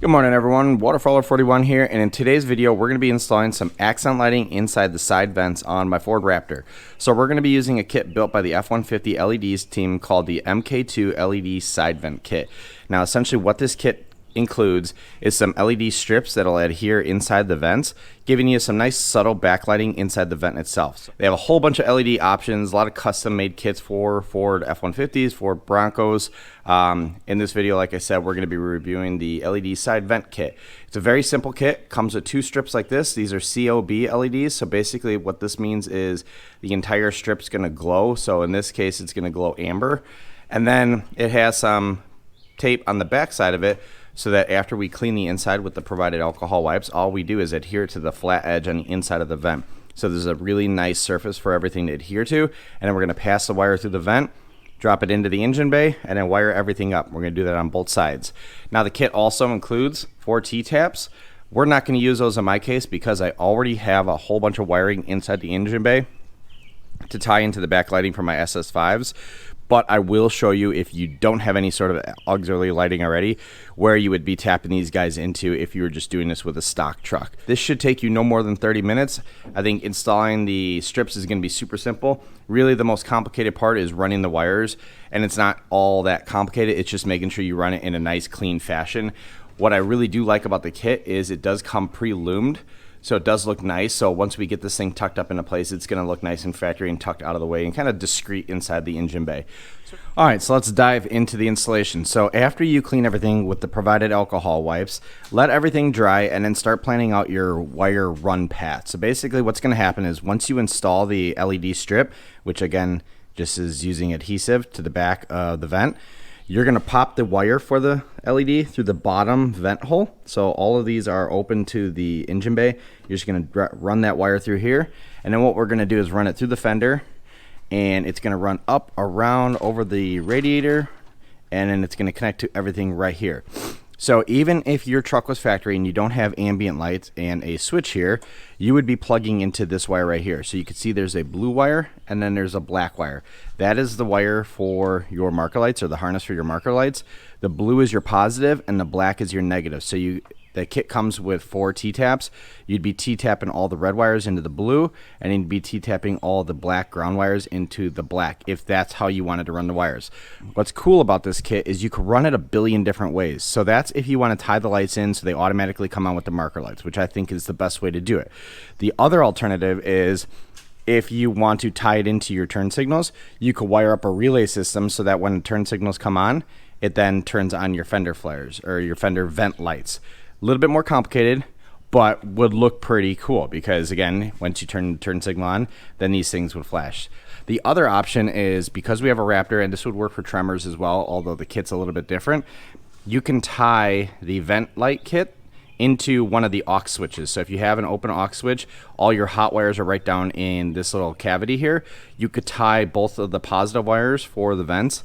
Good morning everyone, Waterfowler41 here, and in today's video we're going to be installing some accent lighting inside the side vents on my Ford Raptor. So we're going to be using a kit built by the F-150 LEDs team called the MKII LED Side Vent Kit. Now essentially what this kit includes is some LED strips that'll adhere inside the vents, giving you some nice subtle backlighting inside the vent itself. So they have a whole bunch of LED options, a lot of custom made kits for Ford F-150s, Ford Broncos. In this video, like I said, we're going to be reviewing the LED side vent kit. It's a very simple kit, comes with two strips like this. These are COB LEDs, so basically what this means is the entire strip's going to glow. So in this case it's going to glow amber, and then it has some tape on the back side of it so that after we clean the inside with the provided alcohol wipes, all we do is adhere to the flat edge on the inside of the vent. So there's a really nice surface for everything to adhere to, and then we're going to pass the wire through the vent, drop it into the engine bay, and then wire everything up. We're going to do that on both sides. Now the kit also includes 4 T-taps. We're not going to use those in my case because I already have a whole bunch of wiring inside the engine bay to tie into the backlighting for my SS5s. But I will show you, if you don't have any sort of auxiliary lighting already, where you would be tapping these guys into if you were just doing this with a stock truck. This should take you no more than 30 minutes. I think installing the strips is going to be super simple. Really the most complicated part is running the wires, and it's not all that complicated. It's just making sure you run it in a nice clean fashion. What I really do like about the kit is it does come pre-loomed. So it does look nice. So once we get this thing tucked up into place, it's going to look nice and factory and tucked out of the way and kind of discreet inside the engine bay. All right, so let's dive into the installation. So after you clean everything with the provided alcohol wipes, let everything dry and then start planning out your wire run path. So basically what's going to happen is once you install the LED strip, which again just is using adhesive to the back of the vent, you're going to pop the wire for the LED through the bottom vent hole. So all of these are open to the engine bay. You're just going to run that wire through here. And then what we're going to do is run it through the fender. And it's going to run up, around, over the radiator. And then it's going to connect to everything right here. So even if your truck was factory and you don't have ambient lights and a switch here, you would be plugging into this wire right here. So you can see there's a blue wire and then there's a black wire. That is the wire for your marker lights, or the harness for your marker lights. The blue is your positive and the black is your negative. So the kit comes with 4 T-taps. You'd be T-tapping all the red wires into the blue, and you'd be T-tapping all the black ground wires into the black, if that's how you wanted to run the wires. What's cool about this kit is you can run it a billion different ways. So that's if you want to tie the lights in so they automatically come on with the marker lights, which I think is the best way to do it. The other alternative is if you want to tie it into your turn signals, you could wire up a relay system so that when the turn signals come on, it then turns on your fender flares or your fender vent lights. A little bit more complicated, but would look pretty cool because again, once you turn the turn signal on, then these things would flash. The other option is, because we have a Raptor, and this would work for Tremors as well, although the kit's a little bit different, you can tie the vent light kit into one of the aux switches. So if you have an open aux switch, all your hot wires are right down in this little cavity here. You could tie both of the positive wires for the vents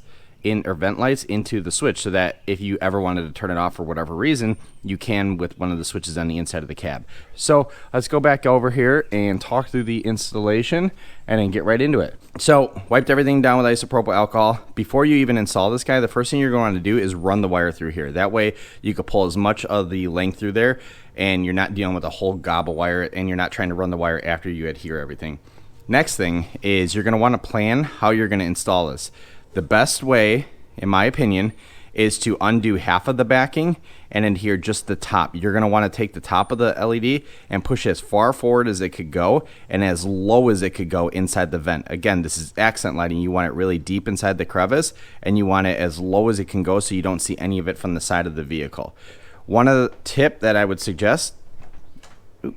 or vent lights into the switch, so that if you ever wanted to turn it off for whatever reason, you can with one of the switches on the inside of the cab. So let's go back over here and talk through the installation and then get right into it. So wiped everything down with isopropyl alcohol. Before you even install this guy, the first thing you're going to do is run the wire through here. That way you can pull as much of the length through there and you're not dealing with a whole gob of wire, and you're not trying to run the wire after you adhere everything. Next thing is you're going to want to plan how you're going to install this. The best way, in my opinion, is to undo half of the backing and adhere just the top. You're going to want to take the top of the LED and push as far forward as it could go and as low as it could go inside the vent. Again, this is accent lighting. You want it really deep inside the crevice, and you want it as low as it can go so you don't see any of it from the side of the vehicle. One of the tip that I would suggest,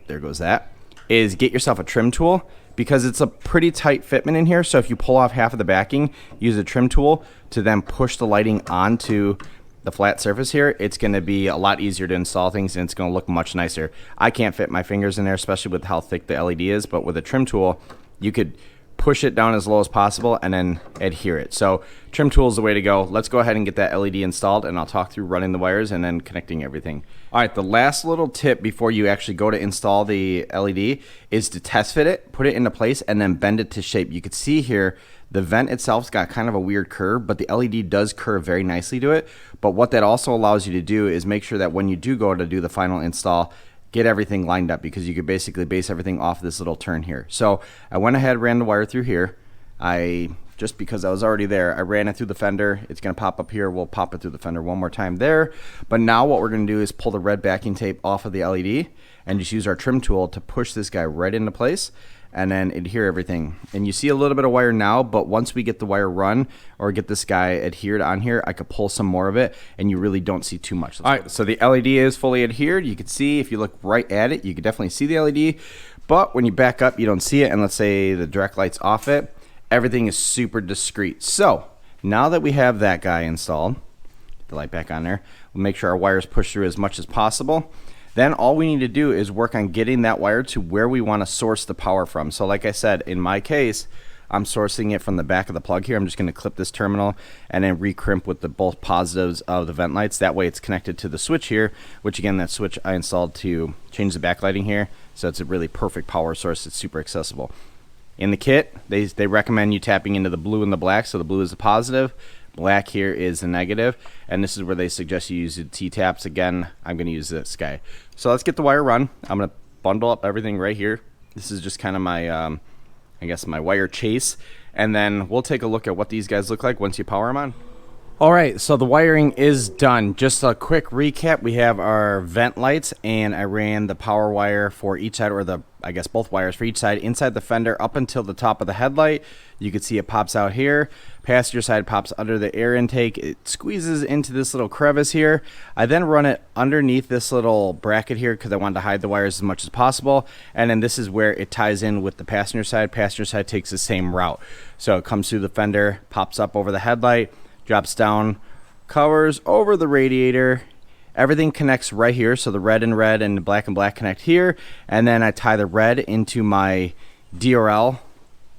there goes that, is get yourself a trim tool, because it's a pretty tight fitment in here. So if you pull off half of the backing, use a trim tool to then push the lighting onto the flat surface here. It's going to be a lot easier to install things, and it's going to look much nicer. I can't fit my fingers in there, especially with how thick the LED is, but with a trim tool, you could push it down as low as possible and then adhere it. So trim tool is the way to go. Let's go ahead and get that LED installed, and I'll talk through running the wires and then connecting everything. All right, the last little tip before you actually go to install the LED is to test fit it, put it into place, and then bend it to shape. You can see here The vent itself's got kind of a weird curve, but the LED does curve very nicely to it. But what that also allows you to do is make sure that when you do go to do the final install, get everything lined up, because you could basically base everything off this little turn here. So I went ahead, ran the wire through here. Just because I was already there, I ran it through the fender. It's going to pop up here. We'll pop it through the fender one more time there. But now what we're going to do is pull the red backing tape off of the LED and just use our trim tool to push this guy right into place and then adhere everything. And you see a little bit of wire now, but once we get the wire run or get this guy adhered on here, I could pull some more of it and you really don't see too much. All right, so the LED is fully adhered. You can see, if you look right at it, you can definitely see the LED, but when you back up, you don't see it. And let's say the direct light's off it, everything is super discreet. So now that we have that guy installed, get the light back on there, we'll make sure our wires push through as much as possible. Then all we need to do is work on getting that wire to where we want to source the power from. So like I said, in my case, I'm sourcing it from the back of the plug here. I'm just going to clip this terminal and then recrimp with the both positives of the vent lights. That way it's connected to the switch here, which again, that switch I installed to change the backlighting here. So it's a really perfect power source. It's super accessible. In the kit, they recommend you tapping into the blue and the black. So the blue is the positive, black here is the negative, and this is where they suggest you use the T-taps. Again, I'm going to use this guy. So let's get the wire run. I'm going to bundle up everything right here. This is just kind of my, I guess, my wire chase, and then we'll take a look at what these guys look like once you power them on. All right, so the wiring is done. Just a quick recap. We have our vent lights, and I ran the power wire for each side, or the, I guess, both wires for each side inside the fender up until the top of the headlight. You can see it pops out here. Passenger side pops under the air intake. It squeezes into this little crevice here. I then run it underneath this little bracket here because I wanted to hide the wires as much as possible. And then this is where it ties in with the passenger side. Passenger side takes the same route. So it comes through the fender, pops up over the headlight, drops down, covers over the radiator. Everything connects right here. So the red and the black connect here. And then I tie the red into my DRL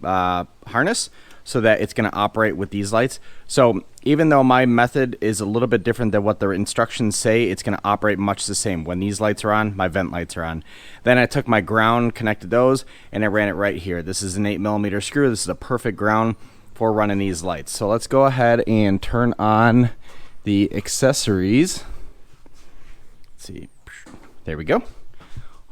harness so that it's going to operate with these lights. So even though my method is a little bit different than what the instructions say, it's going to operate much the same. When these lights are on, my vent lights are on. Then I took my ground, connected those, and I ran it right here. This is an 8mm screw. This is a perfect ground for running these lights. So let's go ahead and turn on the accessories. Let's see. There we go.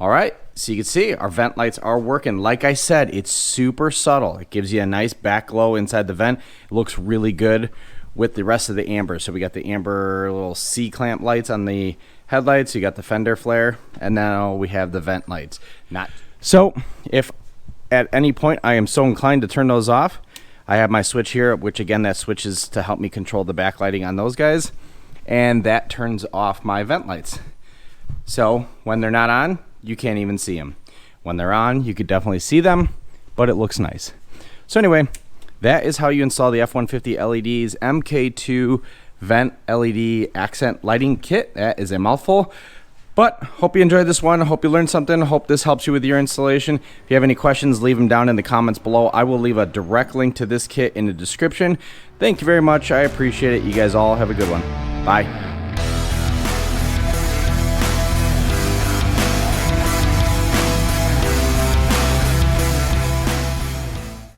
All right, so you can see our vent lights are working. Like I said, it's super subtle. It gives you a nice back glow inside the vent. It looks really good with the rest of the amber. So we got the amber little C-clamp lights on the headlights. You got the fender flare, and now we have the vent lights. So if at any point I am so inclined to turn those off, I have my switch here, which again, that switch is to help me control the backlighting on those guys, and that turns off my vent lights. So when they're not on, you can't even see them. When they're on, you could definitely see them, but it looks nice. So anyway, that is how you install the F-150 LED's MKII Vent LED Accent Lighting Kit. That is a mouthful, but hope you enjoyed this one. Hope you learned something. Hope this helps you with your installation. If you have any questions, leave them down in the comments below. I will leave a direct link to this kit in the description. Thank you very much. I appreciate it. You guys all have a good one. Bye.